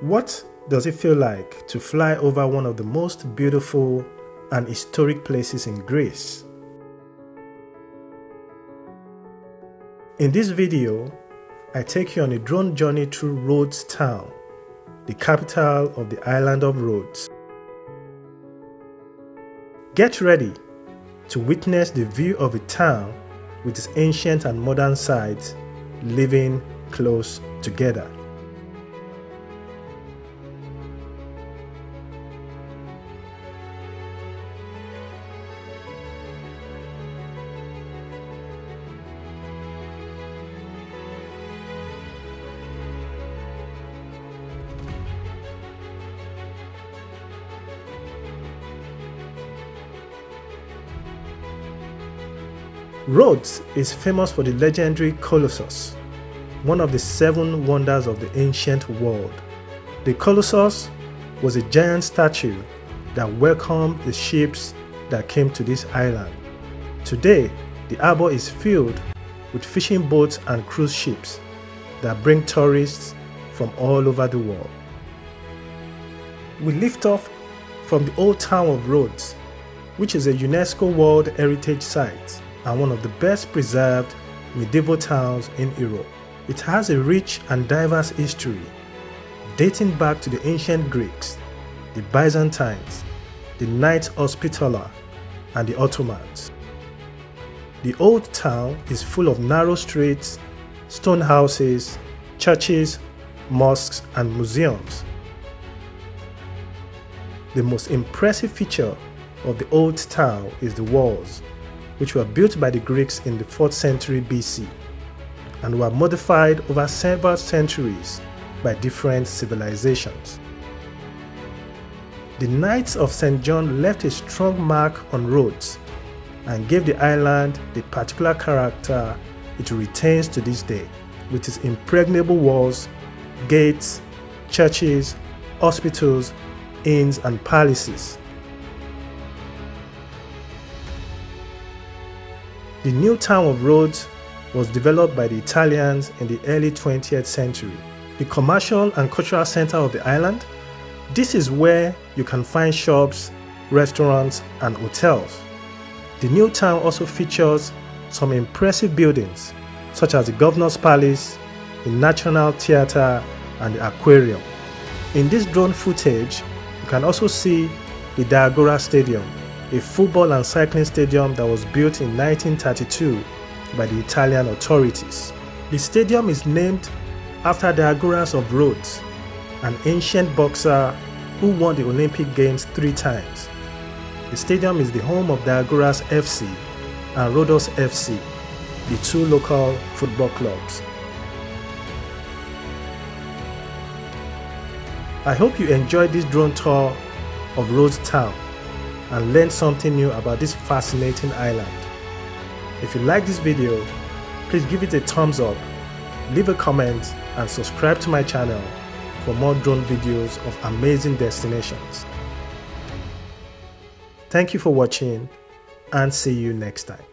What does it feel like to fly over one of the most beautiful and historic places in Greece? In this video, I take you on a drone journey through Rhodes town, the capital of the island of Rhodes. Get ready to witness the view of a town with its ancient and modern sites living close together. Rhodes is famous for the legendary Colossus, one of the 7 wonders of the ancient world. The Colossus was a giant statue that welcomed the ships that came to this island. Today, the harbor is filled with fishing boats and cruise ships that bring tourists from all over the world. We lift off from the old town of Rhodes, which is a UNESCO World Heritage Site and one of the best preserved medieval towns in Europe. It has a rich and diverse history dating back to the ancient Greeks, the Byzantines, the Knights Hospitaller, and the Ottomans. The old town is full of narrow streets, stone houses, churches, mosques, and museums. The most impressive feature of the old town is the walls, which were built by the Greeks in the 4th century BC and were modified over several centuries by different civilizations. The Knights of St. John left a strong mark on Rhodes and gave the island the particular character it retains to this day, with its impregnable walls, gates, churches, hospitals, inns, and palaces. The new town of Rhodes was developed by the Italians in the early 20th century. The commercial and cultural center of the island, this is where you can find shops, restaurants, and hotels. The new town also features some impressive buildings such as the Governor's Palace, the National Theatre, and the Aquarium. In this drone footage, you can also see the Diagora Stadium, a football and cycling stadium that was built in 1932 by the Italian authorities. The stadium is named after Diagoras of Rhodes, an ancient boxer who won the Olympic Games 3 times. The stadium is the home of Diagoras FC and Rhodes FC, the 2 local football clubs. I hope you enjoyed this drone tour of Rhodes town and learned something new about this fascinating island. If you like this video, please give it a thumbs up, leave a comment, and subscribe to my channel for more drone videos of amazing destinations. Thank you for watching, and see you next time.